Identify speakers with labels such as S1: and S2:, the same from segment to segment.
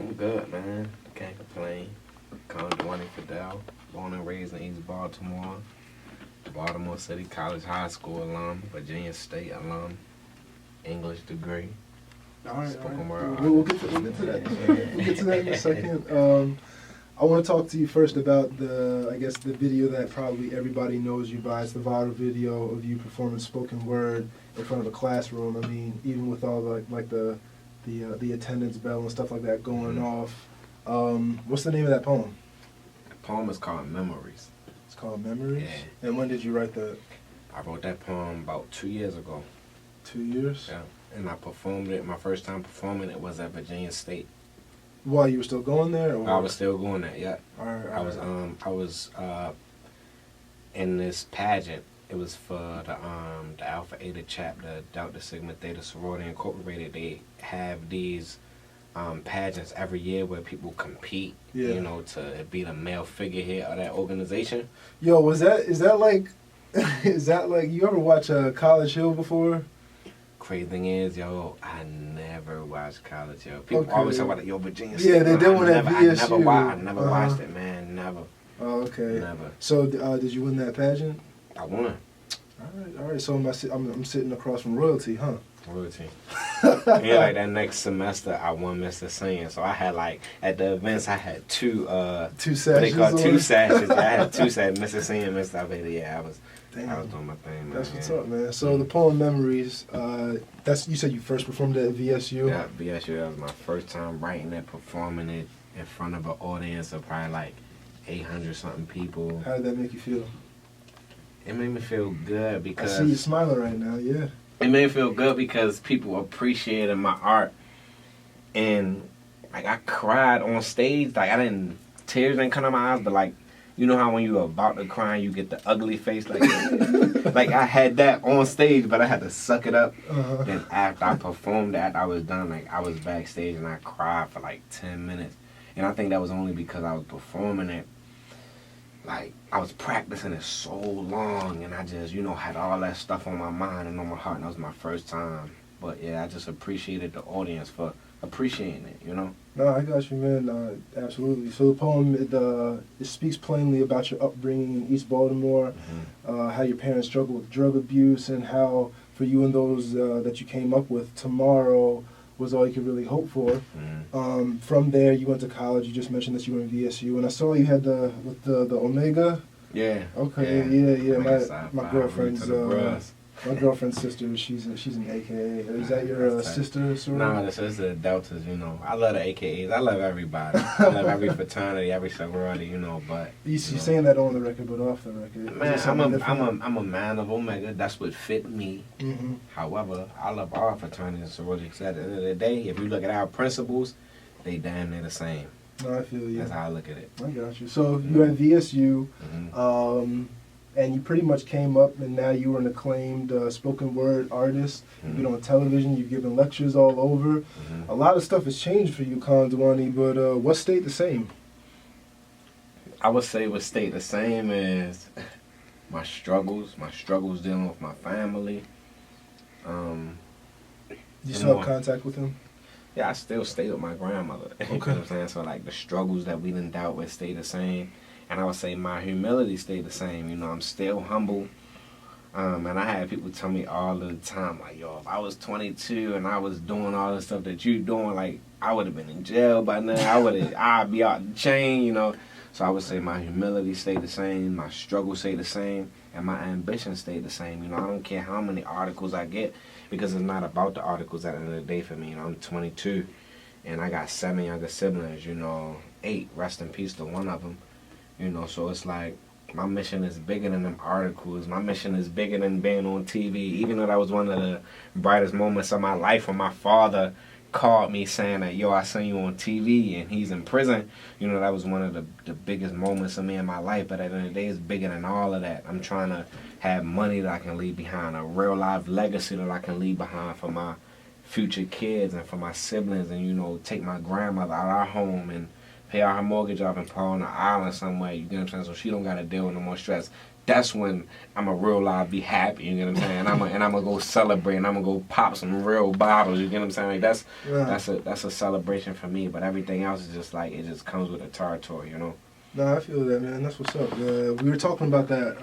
S1: I'm good, man. Can't complain. Kondwani Fidel, born and raised in East Baltimore. Baltimore City College High School alum, Virginia State alum, English degree.
S2: All right.
S1: Spoken word
S2: We'll get to that. We'll get to that in a second. I want to talk to you first about the video that probably everybody knows you by. It's the viral video of you performing spoken word in front of a classroom. I mean, even with all the attendance bell and stuff like that going off. What's the name of that poem?
S1: The poem is called Memories.
S2: It's called Memories?
S1: Yeah.
S2: And when did you write that?
S1: I wrote that poem about 2 years ago.
S2: 2 years?
S1: Yeah. And I performed it. My first time performing it was at Virginia State.
S2: While you were still going there? Or?
S1: I was still going there, yeah.
S2: All right.
S1: I was in this pageant. It was for the Alpha Eta chapter, Delta Sigma Theta Sorority Incorporated. They have these pageants every year where people compete, you know, to be the male figurehead of that organization.
S2: Yo, is that like you ever watch College Hill before?
S1: Crazy thing is, yo, I never watched College Hill. People always talk about it, yo, Virginia State.
S2: Yeah, they did one at VSU.
S1: I never watched it, man. Never.
S2: Oh, okay.
S1: Never.
S2: So, did you win that pageant?
S1: I won.
S2: All right. So I'm sitting across from royalty, huh?
S1: Royalty. Yeah, like that next semester, I won Mr. Singing. So I had at the events, I had two
S2: sashes.
S1: What they call two sashes. I had two sashes, Mr. Singing, Mr. Alpha. Yeah, I was doing my thing, man.
S2: That's what's up, man. So the poem Memories, you said you first performed it at VSU?
S1: Yeah, VSU. That was my first time writing it, performing it in front of an audience of probably 800 something people.
S2: How did that make you feel?
S1: It made me feel good because
S2: I see you smiling right now. Yeah.
S1: It made me feel good because people appreciated my art, and I cried on stage. Tears didn't come to my eyes, but you know how when you're about to cry, you get the ugly face, I had that on stage, but I had to suck it up. Then after I performed, after I was done, I was backstage and I cried for 10 minutes, and I think that was only because I was performing it. I was practicing it so long, and I just, had all that stuff on my mind and on my heart, and that was my first time. But yeah, I just appreciated the audience for appreciating it,
S2: No, I got you, man. Absolutely. So the poem, it speaks plainly about your upbringing in East Baltimore, how your parents struggled with drug abuse, and how for you and those that you came up with, tomorrow was all you could really hope for. From there, you went to college. You just mentioned that you were in VSU, and I saw you had the Omega.
S1: Yeah.
S2: Okay. Yeah. My girlfriend's sister. She's an AKA. Is that your sister? Sort of?
S1: No, that's just the Deltas. I love the AKAs. I love everybody. I love every fraternity, every sorority. But
S2: you're saying that on the record, but off the record.
S1: Man, I'm a man of Omega. That's what fit me. However, I love all fraternities and sororities. At the end of the day, if you look at our principles, they damn near the same.
S2: No, I feel you.
S1: That's how I look at it.
S2: I got you. So you're at VSU, and you pretty much came up, and now you are an acclaimed spoken word artist. You've been on television. You've given lectures all over. A lot of stuff has changed for you, Kondwani, but what stayed the same?
S1: I would say what stayed the same is my struggles dealing with my family.
S2: You still have contact with him?
S1: Yeah, I still stay with my grandmother.
S2: Okay.
S1: You know what I'm saying? So the struggles that we done dealt with stay the same. And I would say my humility stayed the same. I'm still humble. And I had people tell me all the time, yo, if I was 22 and I was doing all the stuff that you doing, I would have been in jail by now. I'd be out the chain, So I would say my humility stayed the same, my struggle stayed the same, and my ambition stayed the same. I don't care how many articles I get, because it's not about the articles at the end of the day for me. I'm 22, and I got 7 younger siblings, 8, rest in peace to one of them. So it's my mission is bigger than them articles. My mission is bigger than being on TV. Even though that was one of the brightest moments of my life when my father called me saying that, yo, I seen you on TV and he's in prison. That was one of the biggest moments of me in my life. But at the end of the day, it's bigger than all of that. I'm trying to have money that I can leave behind, a real life legacy that I can leave behind for my future kids and for my siblings, and, take my grandmother out of our home and pay all her mortgage off and put her on an island somewhere, you get what I'm saying, so she don't got to deal with no more stress. that's when I'm a real live be happy. You get what I'm saying? And I'm gonna go celebrate, and I'm gonna go pop some real bottles. You get what I'm saying? Like that's a celebration for me. But everything else is just like it just comes with the territory, you know.
S2: No, I feel that, man. That's what's up. We were talking about that.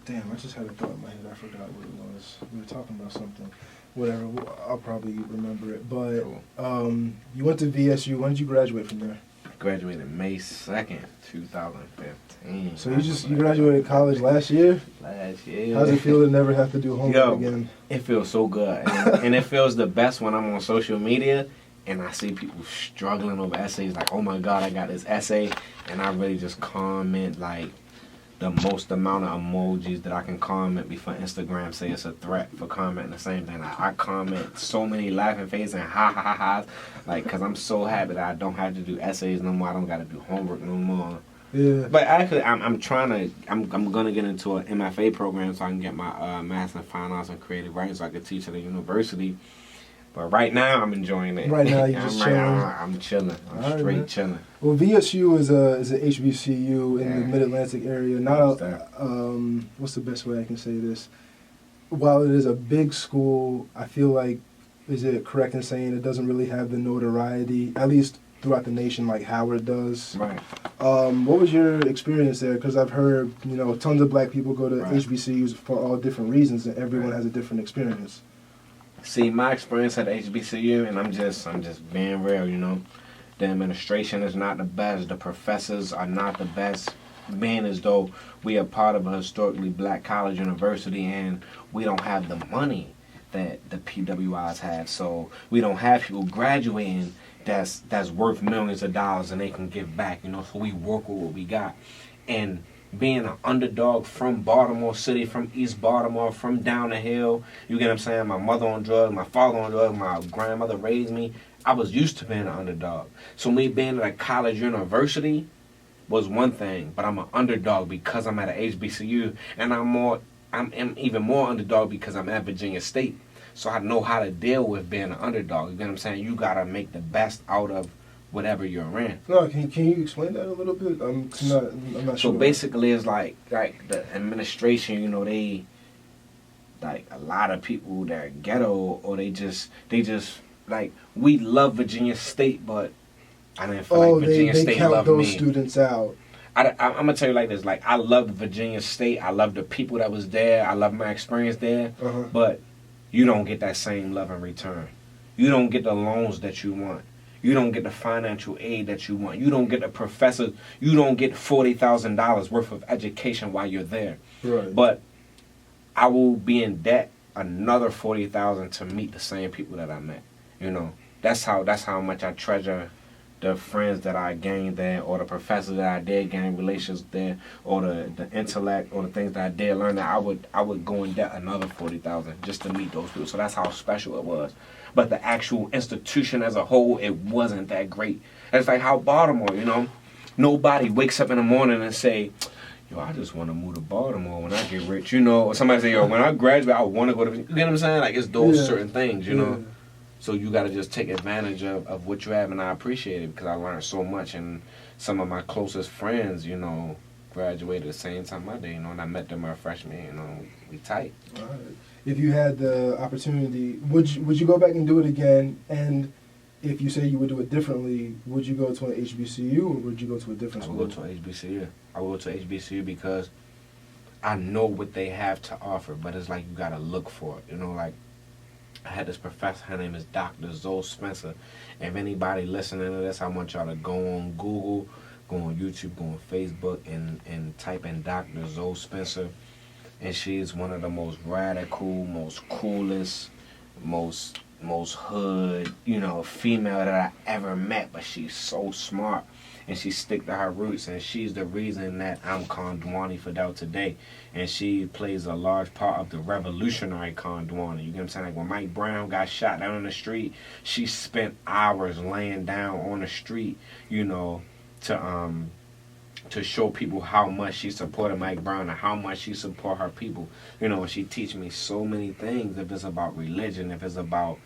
S2: Damn, I just had a thought in my head. I forgot what it was. We were talking about something. Whatever. I'll probably remember it. But
S1: Cool.
S2: you went to VSU. When did you graduate from there?
S1: Graduated May 2nd, 2015.
S2: So you graduated college last year?
S1: Last year.
S2: How's it feel to never have to do homework again?
S1: It feels so good. And it feels the best when I'm on social media and I see people struggling over essays like, oh my God, I got this essay. And I really just comment like the most amount of emojis that I can comment before Instagram say it's a threat for commenting the same thing. I comment so many laughing faces and ha ha ha ha's, like, because I'm so happy that I don't have to do essays no more. I don't got to do homework no more.
S2: Yeah.
S1: But actually, I'm gonna get into an MFA program so I can get my Master in Fine Arts and Creative Writing so I can teach at a university. But right now, I'm enjoying it.
S2: Right now, you're just chilling.
S1: I'm chilling. I'm straight chilling.
S2: Well, VSU is an HBCU in the Mid-Atlantic area. Not what's the best way I can say this? While it is a big school, I feel like, is it correct in saying it doesn't really have the notoriety, at least throughout the nation, like Howard does?
S1: Right.
S2: What was your experience there? Because I've heard, tons of black people go to HBCUs for all different reasons, and everyone has a different experience.
S1: See, my experience at HBCU, and I'm just being real, the administration is not the best, the professors are not the best, being as though we are part of a historically black college university and we don't have the money that the PWIs have, so we don't have people graduating that's worth millions of dollars and they can give back, so we work with what we got. And being an underdog from Baltimore City, from East Baltimore, from down the hill, you get what I'm saying? My mother on drugs, my father on drugs, my grandmother raised me. I was used to being an underdog. So me being at a college university was one thing, but I'm an underdog because I'm at an HBCU, and I'm even more underdog because I'm at Virginia State. So I know how to deal with being an underdog. You get what I'm saying? You gotta make the best out of whatever you're in.
S2: No, can you explain that a little bit? I'm not sure.
S1: So basically, it's like the administration, they, like, a lot of people that are ghetto, or they just like, we love Virginia State, but I didn't feel like Virginia State loved me.
S2: They count those students out.
S1: I'm gonna tell you like this: like, I loved Virginia State. I loved the people that was there. I loved my experience there. But you don't get that same love in return. You don't get the loans that you want. You don't get the financial aid that you want. You don't get the professors. You don't get $40,000 worth of education while you're there.
S2: Right.
S1: But I will be in debt another $40,000 to meet the same people that I met. That's how much I treasure the friends that I gained there, or the professors that I did gain relations there, or the intellect, or the things that I did learn. That I would go in debt another $40,000 just to meet those people. So that's how special it was. But the actual institution as a whole, it wasn't that great. It's like how Baltimore, nobody wakes up in the morning and say, yo, I just want to move to Baltimore when I get rich, or somebody say, yo, when I graduate, I want to go to, you get what I'm saying? Like, it's those certain things, So you got to just take advantage of what you have, and I appreciate it because I learned so much, and some of my closest friends, graduated the same time I did, and I met them my freshman, we tight.
S2: All right. If you had the opportunity, would you go back and do it again? And if you say you would do it differently, would you go to an HBCU or would you go to a different school?
S1: I would go to HBCU. I would go to HBCU because I know what they have to offer, but it's like you got to look for it. Like, I had this professor, her name is Dr. Zoe Spencer. If anybody listening to this, I want y'all to go on Google, go on YouTube, go on Facebook, and type in Dr. Zoe Spencer. And she's one of the most radical, most coolest, most hood, female that I ever met. But she's so smart, and she stick to her roots, and she's the reason that I'm Kondwani Fidel today. And she plays a large part of the revolutionary Kondwani. You get what I'm saying? Like, when Mike Brown got shot down in the street, she spent hours laying down on the street, to show people how much she supported Mike Brown and how much she support her people. She teach me so many things. If it's about religion, if it's about,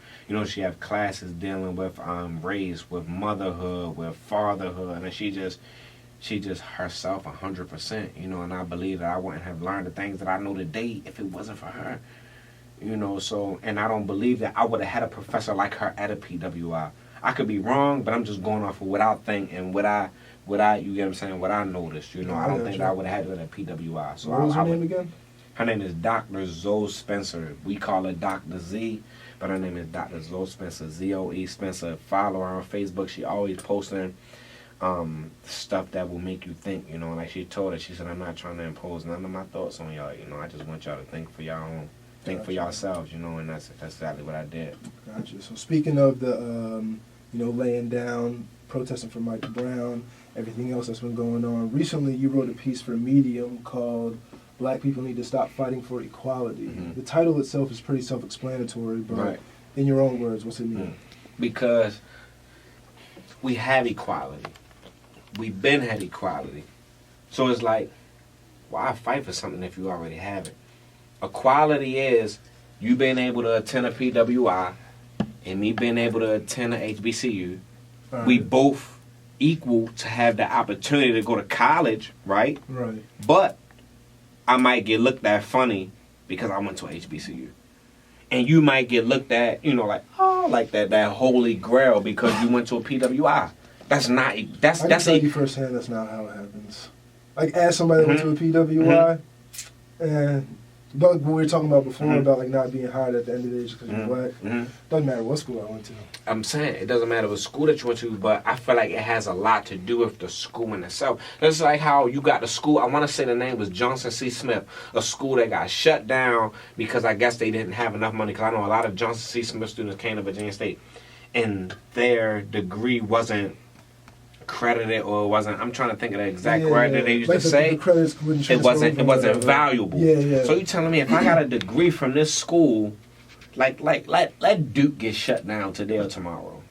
S1: she have classes dealing with race, with motherhood, with fatherhood, and she just she just herself 100%, you know, and I believe that I wouldn't have learned the things that I know today if it wasn't for her. You know, so, and I don't believe that I would have had a professor like her at a PWI. I could be wrong, but I'm just going off of what I think and what I, you get what I'm saying, what I noticed, you know. I don't think that I would have had it at PWI. So
S2: what was her name again?
S1: Her name is Dr. Zoe Spencer. We call her Dr. Z, but her name is Dr. Zoe Spencer, Z-O-E Spencer. Follow her on Facebook. She always posting stuff that will make you think, you know. Like she told us, she said, I'm not trying to impose none of my thoughts on y'all, you know. I just want y'all to think for y'all own. Think for yourselves, you know, and that's exactly what I did.
S2: Gotcha. So speaking of the, you know, laying down, protesting for Michael Brown, everything else that's been going on, recently you wrote a piece for Medium called Black People Need to Stop Fighting for Equality.
S1: Mm-hmm.
S2: The title itself is pretty self-explanatory, but
S1: right.
S2: In your own words, what's it mean?
S1: Because we have equality. We've been had equality. So it's like, why fight for something if you already have it? Equality is you being able to attend a PWI and me being able to attend a HBCU. Right. We both equal to have the opportunity to go to college, right?
S2: Right.
S1: But I might get looked at funny because I went to a HBCU. And you might get looked at, you know, like, oh, like that holy grail because you went to a PWI. That's not,
S2: I can tell you firsthand that's not how it happens. Like, as somebody that went to a PWI, and what we were talking about before about like not being hired at the end of the day just because you're black. Doesn't matter what school I went to. I'm saying it doesn't matter what school that you went to, but I feel like it has a lot to do with the school in itself. It's like how you got the school. I want to say the name was Johnson C. Smith, a school that got shut down because I guess they didn't have enough money. Because I know a lot of Johnson C. Smith students came to Virginia State, and their degree wasn't credited or wasn't. I'm trying to think of the exact word that they used like
S1: to say. It wasn't valuable.
S2: Yeah.
S1: So you telling me if I got a degree from this school, let Duke get shut down today or tomorrow?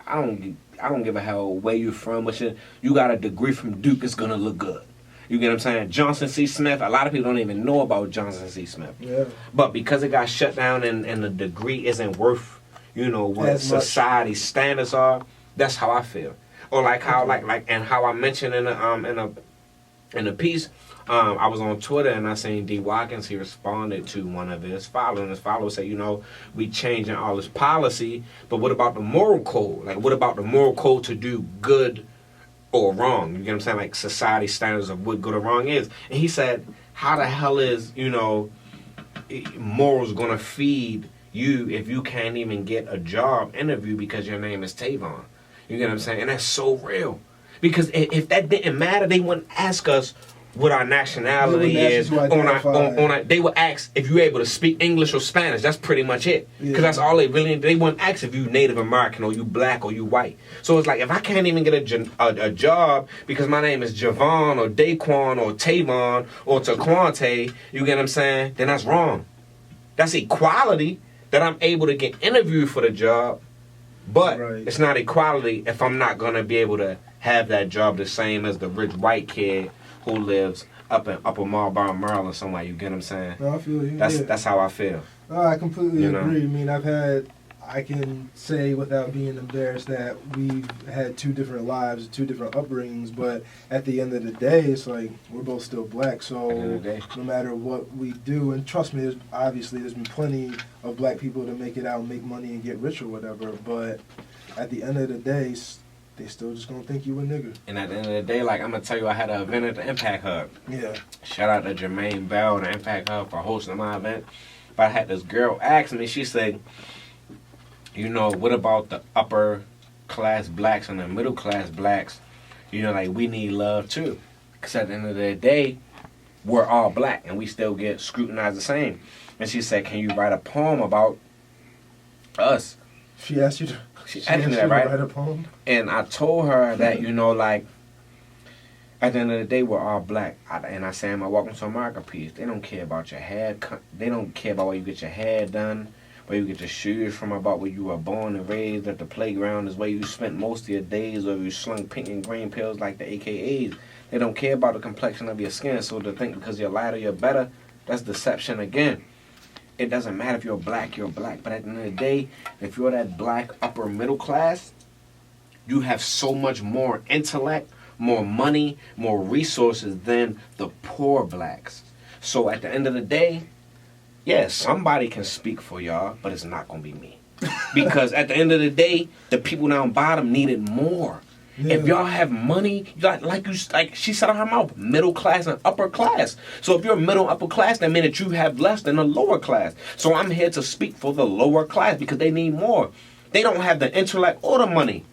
S1: I don't give a hell where you from. But you got a degree from Duke, it's gonna look good. You get what I'm saying? Johnson C. Smith. A lot of people don't even know about Johnson C. Smith.
S2: Yeah.
S1: But because it got shut down and the degree isn't worth, you know, what society's standards are. That's how I feel. Or like how and how I mentioned in a piece, I was on Twitter and I seen D. Watkins. He responded to one of his followers. And his followers said, you know, we changing all this policy, but what about the moral code? Like, what about the moral code to do good or wrong? You get what I'm saying? Like society standards of what good or wrong is. And he said, how the hell is, you know, morals gonna feed you if you can't even get a job interview because your name is Tavon? You get what I'm saying? And that's so real. Because if that didn't matter, they wouldn't ask us what our nationality is. They would ask if you're able to speak English or Spanish. That's pretty much it. Because that's all they wouldn't ask if you Native American or you black or you white. So it's like if I can't even get a job because my name is Javon or Daquan or Tavon or Taquante, you get what I'm saying? Then that's wrong. That's equality that I'm able to get interviewed for the job. But it's not equality if I'm not going to be able to have that job the same as the rich white kid who lives up in Upper Marlboro, Maryland somewhere. You get what I'm saying?
S2: No, I feel you.
S1: That's how I feel.
S2: No, I completely agree. I mean, I can say without being embarrassed that we've had two different lives, two different upbringings, but at the end of the day, it's like we're both still black. So no matter what we do, and trust me, there's been plenty of black people to make it out, make money, and get rich or whatever. But at the end of the day, they still just gonna think you a nigga.
S1: And at the end of the day, like I'm gonna tell you, I had an event at the Impact Hub.
S2: Yeah.
S1: Shout out to Jermaine Bell and the Impact Hub for hosting my event. But I had this girl ask me, she said, you know, what about the upper class blacks and the middle class blacks? You know, like we need love too. Because at the end of the day, we're all black and we still get scrutinized the same. And she said, can you write a poem about us?
S2: She asked you to
S1: write
S2: a poem?
S1: And I told her that, you know, like, at the end of the day, we're all black. And I say in my Welcome to America piece, they don't care about your hair. They don't care about where you get your hair done, where you get your shoes from, about where you were born and raised at the playground is where you spent most of your days, or you slung pink and green pills like the AKAs. They don't care about the complexion of your skin, so to think because you're lighter, you're better, that's deception again. It doesn't matter if you're black, but at the end of the day, if you're that black upper middle class, you have so much more intellect, more money, more resources than the poor blacks. So at the end of the day, yeah, somebody can speak for y'all, but it's not going to be me. Because at the end of the day, the people down bottom need it more. Yeah. If y'all have money, like she said on her mouth, middle class and upper class. So if you're middle upper class, that means that you have less than the lower class. So I'm here to speak for the lower class because they need more. They don't have the intellect or the money.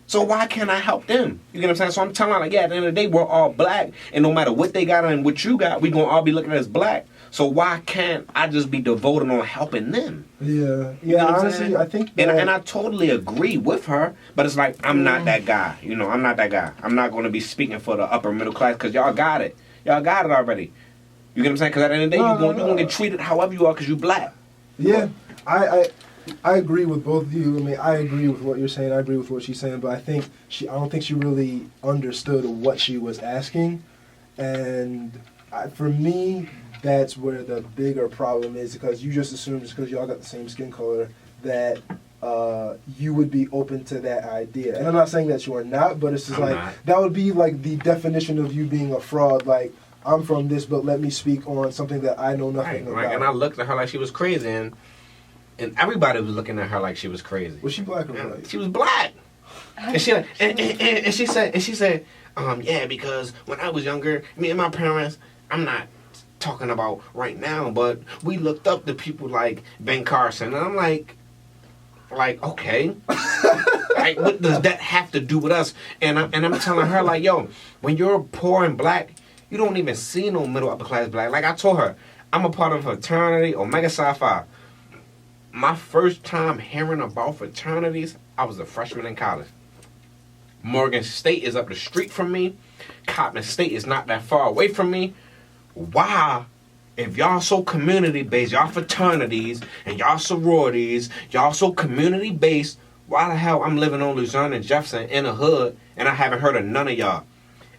S1: So why can't I help them? You get what I'm saying? So I'm telling her, like, yeah, at the end of the day, we're all black. And no matter what they got and what you got, we're going to all be looking at as black. So why can't I just be devoted on helping them?
S2: Yeah.
S1: You know
S2: Honestly, I think that...
S1: And I totally agree with her, but it's like, I'm not that guy. You know, I'm not that guy. I'm not going to be speaking for the upper middle class because y'all got it. Y'all got it already. You get what I'm saying? Because at the end of the day, you're going to get treated however you are because you black.
S2: Yeah. I agree with both of you. I mean, I agree with what you're saying. I agree with what she's saying, but I don't think she really understood what she was asking. And for me, that's where the bigger problem is, because you just assume just because y'all got the same skin color that you would be open to that idea. And I'm not saying that you are not, but it's just that would be like the definition of you being a fraud. Like, I'm from this, but let me speak on something that I know nothing about.
S1: Right. And I looked at her like she was crazy, and everybody was looking at her like she was crazy.
S2: Was she black or white?
S1: She was black. And she said, yeah, because when I was younger, me and my parents, I'm not talking about right now, but we looked up to people like Ben Carson, and I'm like, okay, like, what does that have to do with us? And I'm telling her, like, yo, when you're poor and black, you don't even see no middle upper class black. Like I told her, I'm a part of a fraternity, Omega Psi Phi. My first time hearing about fraternities, I was a freshman in college. Morgan State is up the street from me. Coppin State is not that far away from me. Why, if y'all so community-based, y'all fraternities, and y'all sororities, y'all so community-based, why the hell I'm living on Luzerne and Jefferson in a hood, and I haven't heard of none of y'all?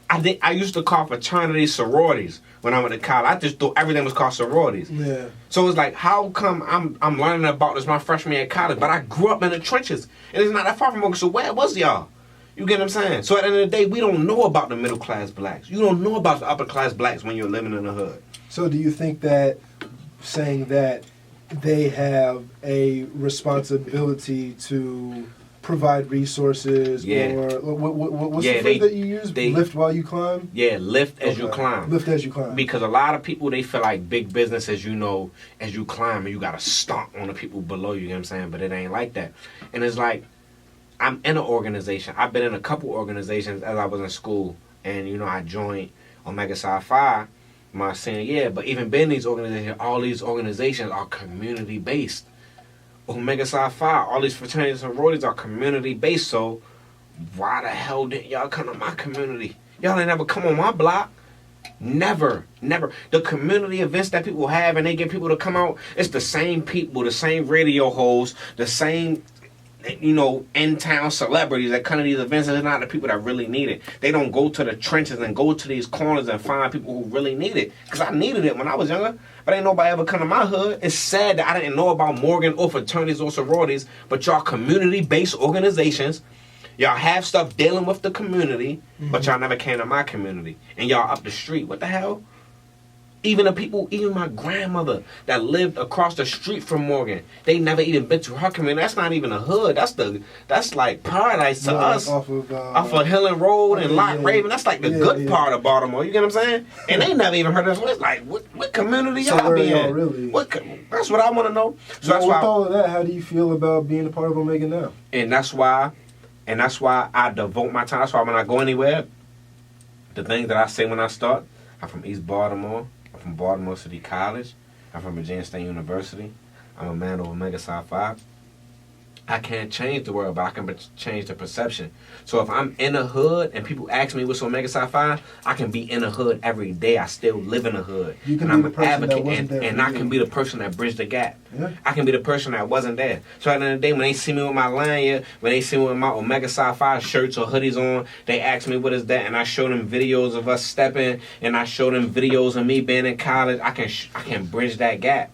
S1: I used to call fraternities sororities when I went to college. I just thought everything was called sororities.
S2: Yeah.
S1: So it's like, how come I'm learning about this my freshman year at college, but I grew up in the trenches, and it's not that far from Morgan, so where was y'all? You get what I'm saying? So at the end of the day, we don't know about the middle class blacks. You don't know about the upper class blacks when you're living in the hood.
S2: So do you think that saying that they have a responsibility to provide resources, or what's the phrase that you use? Lift while you climb?
S1: Yeah, lift as you climb.
S2: Lift as you climb.
S1: Because a lot of people, they feel like big business, as you know, as you climb, and you got to stomp on the people below you, you know what I'm saying? But it ain't like that. And it's like, I'm in an organization. I've been in a couple organizations as I was in school. And, you know, I joined Omega Psi Phi my senior year. But even being in these organizations, all these organizations are community-based. Omega Psi Phi, all these fraternities and sororities are community-based. So why the hell didn't y'all come to my community? Y'all ain't never come on my block. Never. The community events that people have and they get people to come out, it's the same people, the same radio hosts, the same, you know, in-town celebrities that come to these events. And it's not the people that really need it. They don't go to the trenches and go to these corners and find people who really need it. Because I needed it when I was younger, but ain't nobody ever come to my hood. It's sad that I didn't know about Morgan or fraternities or sororities, but y'all community-based organizations, y'all have stuff dealing with the community, but y'all never came to my community. And y'all up the street. What the hell? Even the people, even my grandmother that lived across the street from Morgan, they never even been to her community. That's not even a hood. That's like paradise to us. Off of Hill and Road and Lot Raven. That's like the good part of Baltimore. You get what I'm saying? And they never even heard of us. It's like, what community y'all be in?
S2: Really?
S1: That's what I want to know. So that's
S2: with all of that, how do you feel about being a part of Omega now?
S1: And that's why I devote my time. That's why when I go anywhere, the things that I say when I start, I'm from East Baltimore. From Baltimore City College. I'm from Virginia State University. I'm a man of Omega Psi Phi. I can't change the world, but I can change the perception. So if I'm in a hood and people ask me what's Omega Psi Phi, I can be in a hood every day. I still live in a hood.
S2: You can
S1: and
S2: be
S1: I'm
S2: the person that wasn't there
S1: and I can be the person that bridged the gap.
S2: Yeah.
S1: I can be the person that wasn't there. So at the end of the day, when they see me with my lanyard, when they see me with my Omega Psi Phi shirts or hoodies on, they ask me what is that, and I show them videos of us stepping, and I show them videos of me being in college. I can bridge that gap.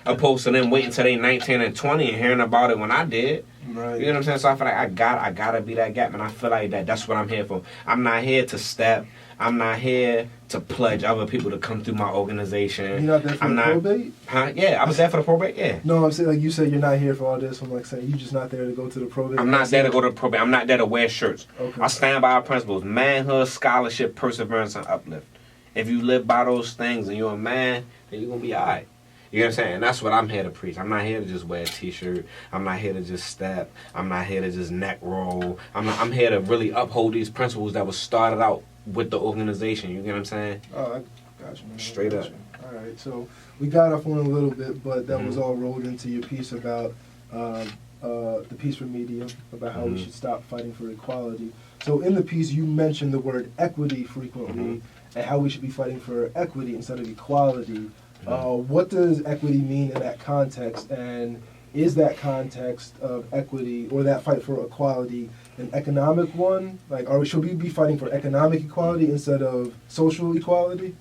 S1: Opposed to them waiting till they 19 and 20 and hearing about it when I did.
S2: Right.
S1: You know what I'm saying? So I feel like I gotta be that gap, and I feel like that's what I'm here for. I'm not here to step. I'm not here to pledge other people to come through my organization.
S2: You're not there for the probate?
S1: Huh? Yeah, I was there for the probate, yeah.
S2: No, I'm saying, like, you said you're not here for all this. I'm like saying you're just not there to go to the probate.
S1: I'm not there to go to the probate. I'm not there to wear shirts.
S2: Okay.
S1: I stand by our principles: manhood, scholarship, perseverance, and uplift. If you live by those things and you're a man, then you're gonna be alright. You know what I'm saying? And that's what I'm here to preach. I'm not here to just wear a t-shirt. I'm not here to just step. I'm not here to just neck roll. I'm here to really uphold these principles that was started out with the organization. You get what I'm saying?
S2: Oh, I got you, man.
S1: Straight up.
S2: All right, so we got off on a little bit, but that was all rolled into your piece about the piece for media, about how we should stop fighting for equality. So in the piece, you mentioned the word equity frequently, and how we should be fighting for equity instead of equality. What does equity mean in that context, and is that context of equity or that fight for equality an economic one? Like, should we be fighting for economic equality instead of social equality?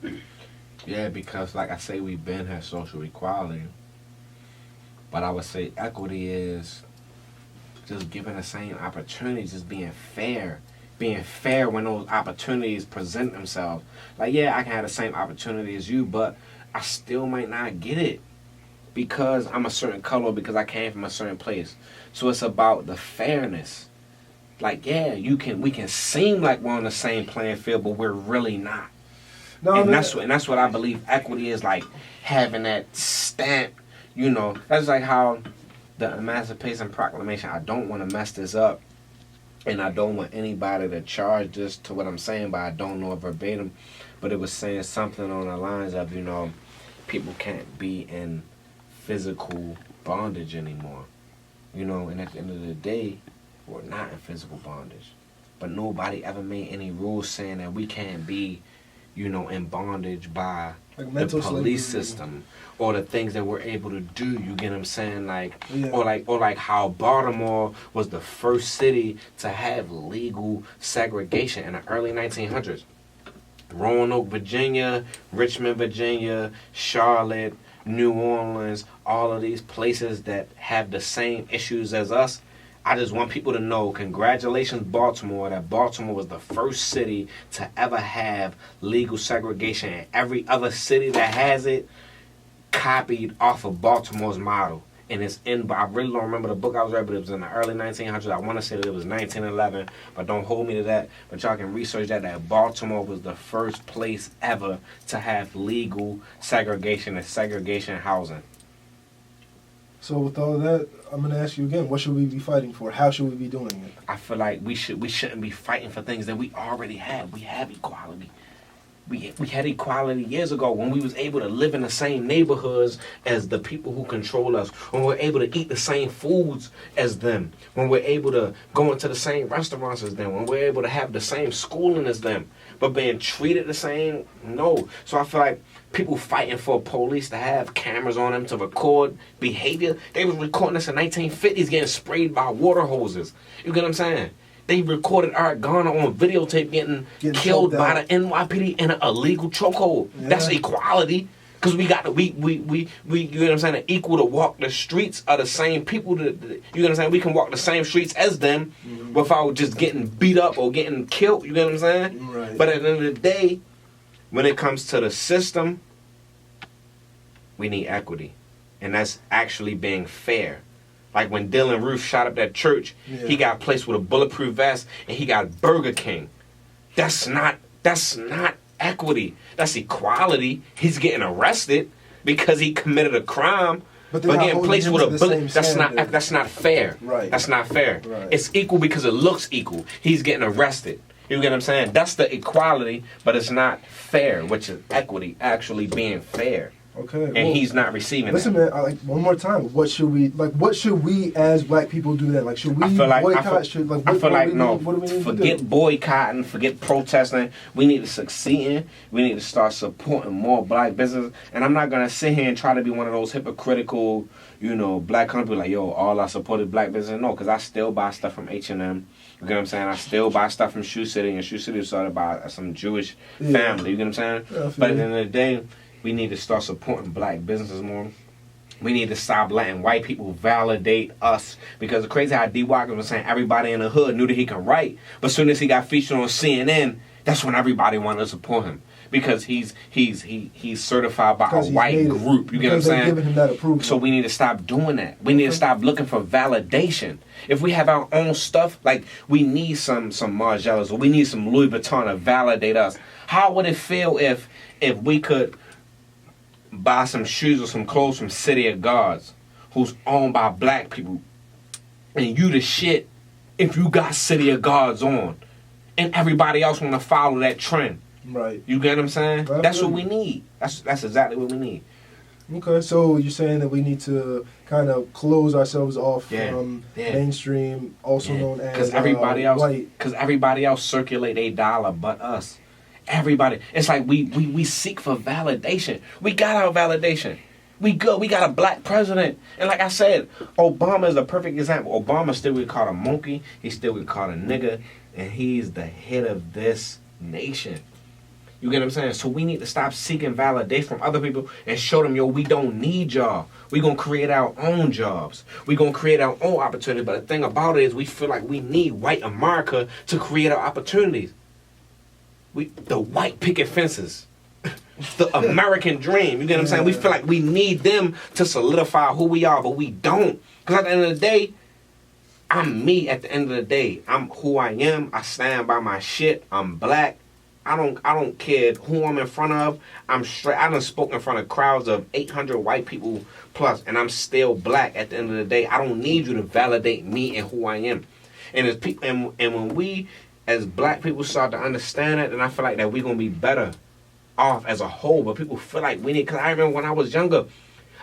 S1: Yeah, because like I say, we've been had social equality, but I would say equity is just giving the same opportunities, just being fair. Being fair when those opportunities present themselves. Like, yeah, I can have the same opportunity as you, but I still might not get it because I'm a certain color, because I came from a certain place. So it's about the fairness. Like, yeah, we can seem like we're on the same playing field, but we're really not. No, and that's what I believe equity is, like having that stamp. You know, that's like how the Emancipation Proclamation. I don't want to mess this up, and I don't want anybody to charge this to what I'm saying, but I don't know it verbatim. But it was saying something on the lines of, you know, people can't be in physical bondage anymore. You know, and at the end of the day, we're not in physical bondage. But nobody ever made any rules saying that we can't be, you know, in bondage by like the police system or the things that we're able to do. You get what I'm saying? Like, yeah. or like how Baltimore was the first city to have legal segregation in the early 1900s. Roanoke, Virginia, Richmond, Virginia, Charlotte, New Orleans, all of these places that have the same issues as us. I just want people to know, congratulations, Baltimore, that Baltimore was the first city to ever have legal segregation. And every other city that has it copied off of Baltimore's model. And it's in, I really don't remember the book I was reading, but it was in the early 1900s. I want to say that it was 1911, but don't hold me to that. But y'all can research that Baltimore was the first place ever to have legal segregation and segregation housing.
S2: So with all of that, I'm going to ask you again, what should we be fighting for? How should we be doing it?
S1: I feel like we shouldn't be fighting for things that we already have. We have equality. We had equality years ago when we was able to live in the same neighborhoods as the people who control us, when we're able to eat the same foods as them, when we're able to go into the same restaurants as them, when we're able to have the same schooling as them, but being treated the same, no. So I feel like people fighting for police to have cameras on them to record behavior. They was recording this in 1950s getting sprayed by water hoses. You get what I'm saying? They recorded Eric Garner on videotape getting killed by the NYPD in an illegal chokehold. Yeah. That's equality. Because we got we you know what I'm saying, equal to walk the streets of the same people. You know what I'm saying? We can walk the same streets as them without just getting beat up or getting killed. You know what I'm saying?
S2: Right.
S1: But at the end of the day, when it comes to the system, we need equity. And that's actually being fair. Like when Dylan Roof shot up that church, he got placed with a bulletproof vest and he got Burger King. That's not equity. That's equality. He's getting arrested because he committed a crime. But getting placed with a bullet, that's not fair.
S2: Right.
S1: That's not fair.
S2: Right.
S1: It's equal because it looks equal. He's getting arrested. You get what I'm saying? That's the equality, but it's not fair, which is equity actually being fair.
S2: Okay.
S1: And he's not receiving
S2: listen,
S1: that.
S2: man, one more time. What should we as black people do then? Like, should we boycott?
S1: Forget boycotting, forget protesting. We need to succeed in. We need to start supporting more black business. And I'm not going to sit here and try to be one of those hypocritical, you know, black companies like, yo, all I supported black business. No, because I still buy stuff from H&M. You get what I'm saying? I still buy stuff from Shoe City, and Shoe City was started by some Jewish family. You get what I'm saying? But at the end of the day, we need to start supporting black businesses more. We need to stop letting white people validate us. Because it's crazy how D. Watkins was saying everybody in the hood knew that he could write. But as soon as he got featured on CNN, that's when everybody wanted to support him. Because he's certified by a white group. You get what I'm saying?
S2: Giving him that approval.
S1: So we need to stop doing that. We need to stop looking for validation. If we have our own stuff, like we need some Margielas or we need some Louis Vuitton to validate us. How would it feel if we could buy some shoes or some clothes from City of Gods, who's owned by black people, and you the shit if you got City of Gods on, and everybody else want to follow that trend?
S2: Right.
S1: You get what I'm saying?
S2: Absolutely.
S1: That's what we need. That's exactly what we need.
S2: Okay, so you're saying that we need to kind of close ourselves off from mainstream, also known as
S1: because everybody else,
S2: white.
S1: Because everybody else circulate a dollar, but us. Everybody, it's like we seek for validation. We got our validation. We good. We got a black president, and like I said, Obama is a perfect example. Obama still get called a monkey. He still get called a nigga, and he's the head of this nation. You get what I'm saying? So we need to stop seeking validation from other people and show them, yo, we don't need y'all. We gonna create our own jobs. We gonna create our own opportunity. But the thing about it is we feel like we need white America to create our opportunities. The white picket fences. The American dream. You get what I'm saying? We feel like we need them to solidify who we are, but we don't. Because at the end of the day, I'm me at the end of the day. I'm who I am. I stand by my shit. I'm black. I don't care who I'm in front of. I'm straight. I done spoke in front of crowds of 800 white people plus, and I'm still black at the end of the day. I don't need you to validate me and who I am. And as people, and when we as black people start to understand it, then I feel like that we're gonna be better off as a whole. But people feel like we need. Cause I remember when I was younger,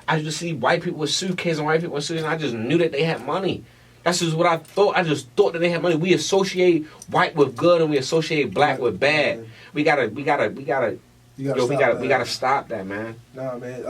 S1: I used to see white people with suitcases and white people with suitcases, and I just knew that they had money. That's just what I thought. I just thought that they had money. We associate white with good and we associate black with bad. We gotta stop that, man.
S2: Nah, man.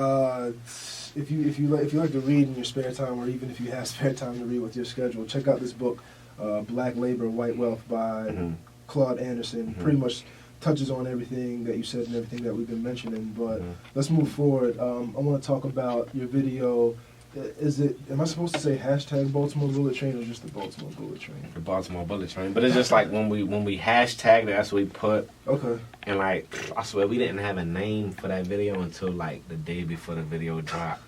S2: If you like to read in your spare time, or even if you have spare time to read with your schedule, check out this book, Black Labor, White Wealth by Claude Anderson. Pretty much touches on everything that you said and everything that we've been mentioning. But let's move forward. I want to talk about your video. Am I supposed to say hashtag Baltimore Bullet Train or just the Baltimore Bullet Train?
S1: The Baltimore Bullet Train. But it's just like when we hashtag it, that's what we put.
S2: Okay.
S1: And like, I swear, we didn't have a name for that video until like the day before the video dropped.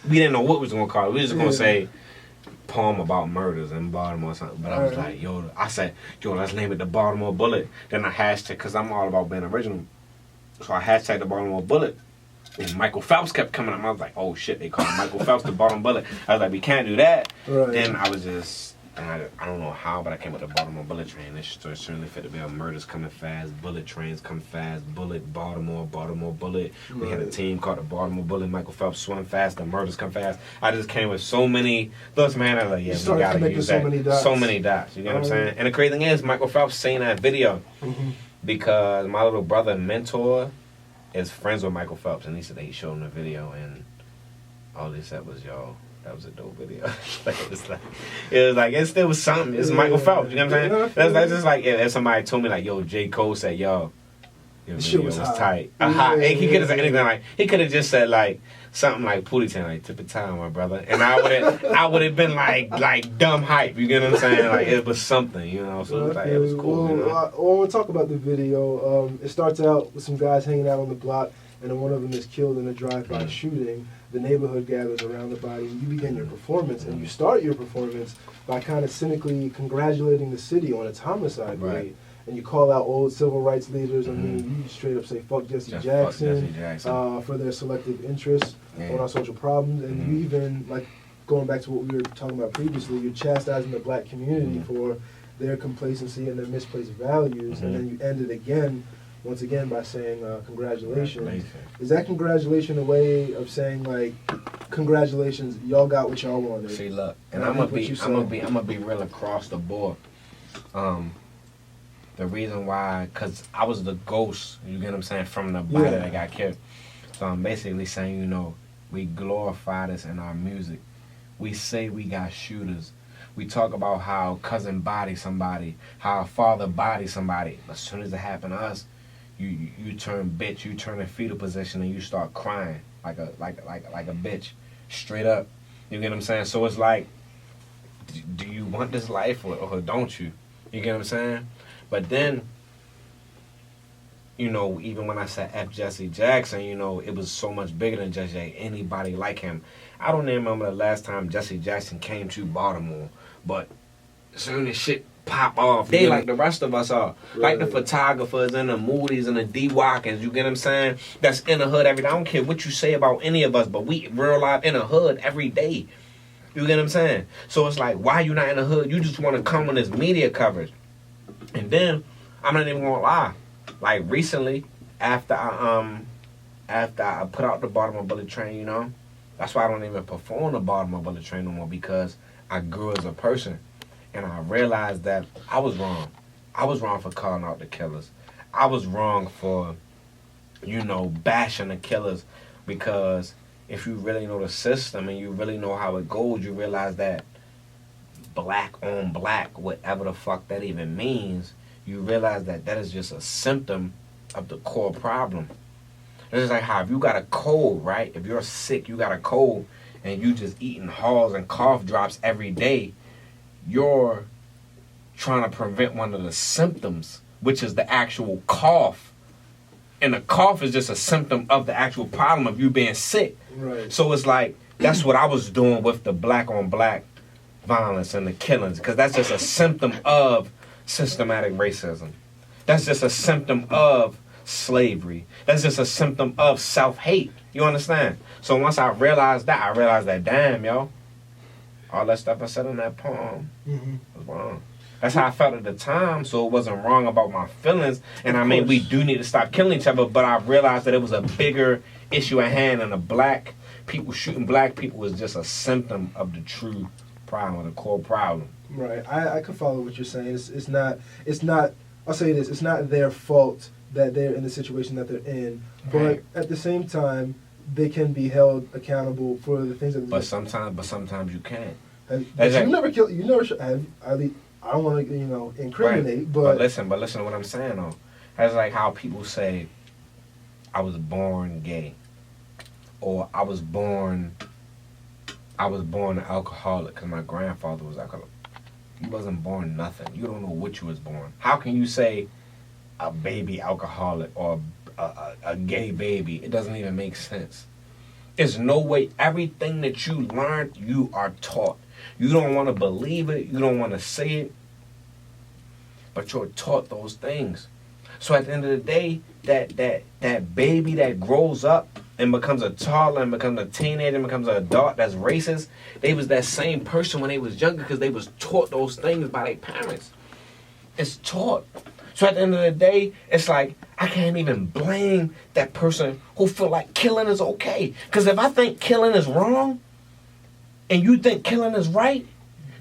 S1: We didn't know what we was going to call it. We was just going to say poem about murders in Baltimore or something. But I was like, I said, let's name it the Baltimore Bullet. Then I hashtag, because I'm all about being original. So I hashtagged the Baltimore Bullet. And Michael Phelps kept coming up. I was like, oh shit, they call Michael Phelps the Baltimore Bullet. I was like, we can't do that.
S2: Right.
S1: Then I was just, I don't know how, but I came with the Baltimore Bullet Train. It certainly fit the bill. Murders coming fast, bullet trains come fast, bullet, Baltimore Bullet. Right. We had a team called the Baltimore Bullet. Michael Phelps swim fast, the murders come fast. I just came with so many thoughts, man. I was like, yeah, we gotta use that. So many dots. You get what I'm saying? And the crazy thing is, Michael Phelps seen that video because my little brother mentor is friends with Michael Phelps, and he said that he showed him the video, and all they said was, yo, that was a dope video. It was like, it still was something. It's Michael Phelps, you know what I'm saying? That's just like if somebody told me, like, yo, J. Cole said, yo, your video was tight. He could have said anything, like, he could have just said, like, something like Pootie Town, like, tip of time, my brother. And I would have been like dumb hype, you get what I'm saying? Like, it was something, you know? So it was cool.
S2: Well, I want to talk about the video. It starts out with some guys hanging out on the block, and then one of them is killed in a drive-by shooting. The neighborhood gathers around the body, and you begin your performance, and you start your performance by kind of cynically congratulating the city on its homicide rate. And you call out old civil rights leaders. I mean, you straight up say fuck Jesse Jackson for their selective interests on our social problems. And you even, like, going back to what we were talking about previously, you're chastising the black community for their complacency and their misplaced values. And then you end it again, once again, by saying congratulations. Is that congratulation a way of saying, like, congratulations, y'all got what y'all wanted?
S1: See, look, and I'm gonna be real across the board. The reason why, because I was the ghost, you get what I'm saying, from the body that got killed. So I'm basically saying, you know, we glorify this in our music. We say we got shooters. We talk about how cousin bodied somebody, how a father bodied somebody. As soon as it happened to us, you turn bitch, you turn in fetal position and you start crying like a bitch. Straight up. You get what I'm saying? So it's like, do you want this life or don't you? You get what I'm saying? But then, you know, even when I said F. Jesse Jackson, you know, it was so much bigger than just anybody like him. I don't even remember the last time Jesse Jackson came to Baltimore, but as soon as shit pop off, they like the rest of us are. Right. Like the photographers and the moodies and the D-Walkers, you get what I'm saying? That's in the hood every day. I don't care what you say about any of us, but we real life in the hood every day. You get what I'm saying? So it's like, why you not in the hood? You just want to come on this media coverage. And then, I'm not even gonna lie. Like recently, after I put out the Baltimore Bullet Train, you know, that's why I don't even perform the Baltimore Bullet Train no more, because I grew as a person, and I realized that I was wrong. I was wrong for calling out the killers. I was wrong for, you know, bashing the killers, because if you really know the system and you really know how it goes, you realize that black on black, whatever the fuck that even means, you realize that that is just a symptom of the core problem. It's just like how if you got a cold, right? If you're sick, you got a cold, and you just eating Halls and cough drops every day, you're trying to prevent one of the symptoms, which is the actual cough. And the cough is just a symptom of the actual problem of you being sick.
S2: Right.
S1: So it's like, that's what I was doing with the black on black violence and the killings, because that's just a symptom of systematic racism. That's just a symptom of slavery. That's just a symptom of self-hate. You understand? So once I realized that, damn, yo, all that stuff I said in that poem was wrong. That's how I felt at the time, so it wasn't wrong about my feelings. And I mean, we do need to stop killing each other, but I realized that it was a bigger issue at hand, and the black people shooting black people was just a symptom of the true problem, the core problem.
S2: Right. I could follow what you're saying. It's not, I'll say this, it's not their fault that they're in the situation that they're in, but
S1: right. At
S2: the same time, they can be held accountable for the things that they do.
S1: Sometimes you can't.
S2: You never kill, you never should have, I don't want to, you know, incriminate,
S1: right.
S2: but
S1: listen to what I'm saying though. That's like how people say, I was born gay, or I was born an alcoholic because my grandfather was alcoholic. You wasn't born nothing. You don't know what you was born. How can you say a baby alcoholic or a gay baby? It doesn't even make sense. There's no way. Everything that you learned, you are taught. You don't want to believe it. You don't want to say it. But you're taught those things. So at the end of the day, that baby that grows up and becomes a toddler and becomes a teenager and becomes an adult that's racist, they was that same person when they was younger because they was taught those things by their parents. It's taught. So at the end of the day, it's like, I can't even blame that person who feel like killing is okay. Because if I think killing is wrong, and you think killing is right,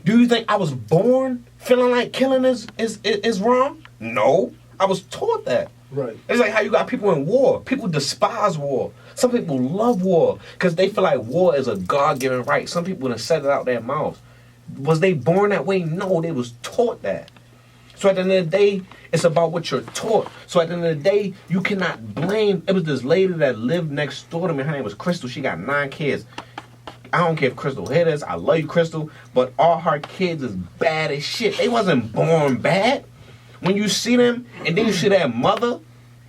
S1: do you think I was born feeling like killing is wrong? No. I was taught that.
S2: Right.
S1: It's like how you got people in war. People despise war. Some people love war because they feel like war is a God-given right. Some people done said it out their mouths. Was they born that way? No, they was taught that. So at the end of the day, it's about what you're taught. So at the end of the day, you cannot blame. It was this lady that lived next door to me. Her name was Crystal. She got 9 kids. I don't care if Crystal hit us. I love you, Crystal. But all her kids is bad as shit. They wasn't born bad. When you see them, and then you see their mother,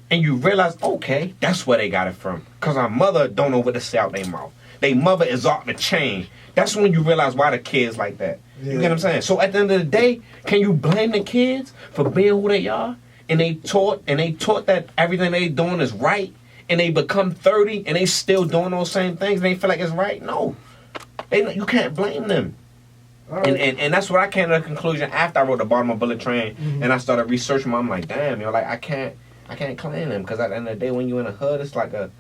S1: and you realize, okay, that's where they got it from. Because our mother don't know what to say out their mouth. Their mother is off the chain. That's when you realize why the kids like that. Yeah. You get what I'm saying? So at the end of the day, can you blame the kids for being who they are? And they taught that everything they doing is right, and they become 30 and they still doing those same things and they feel like it's right? No. You can't blame them. Right. And that's what I came to the conclusion after I wrote the Baltimore Bullet Train, and I started researching them. I'm like, damn, like I can't claim them, because at the end of the day, when you in the hood, it's like a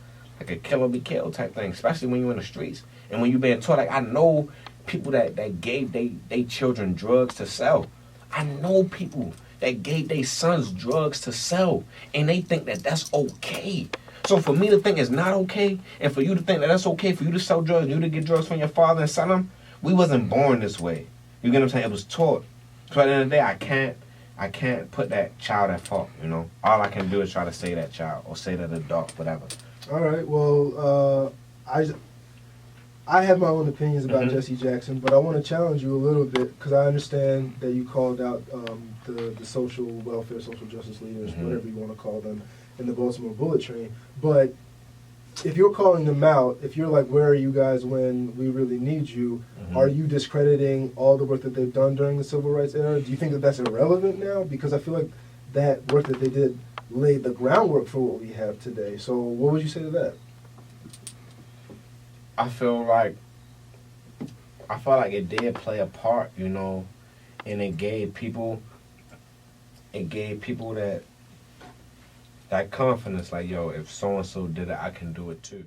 S1: kill or be killed type thing, especially when you in the streets and when you being taught. Like I know people that gave they children drugs to sell. I know people that gave their sons drugs to sell, and they think that that's okay. So for me to think it's not okay, and for you to think that that's okay, for you to sell drugs, you to get drugs from your father and sell them, we wasn't born this way. You get what I'm saying? It was taught. So at the end of the day, I can't put that child at fault, you know? All I can do is try to say that child or say that adult, whatever.
S2: All right, well, I have my own opinions about
S1: Mhm.
S2: Jesse Jackson, but I want to challenge you a little bit because I understand that you called out the social welfare, social justice leaders,
S1: Mhm.
S2: whatever you want to call them, in the Baltimore Bullet Train. But if you're calling them out, if you're like, where are you guys when we really need you?
S1: Mhm.
S2: Are you discrediting all the work that they've done during the civil rights era? Do you think that that's irrelevant now? Because I feel like that work that they did laid the groundwork for what we have today. So what would you say to that?
S1: I feel like it did play a part, you know, and it gave people that confidence, like, yo, if so and so did it, I can do it too.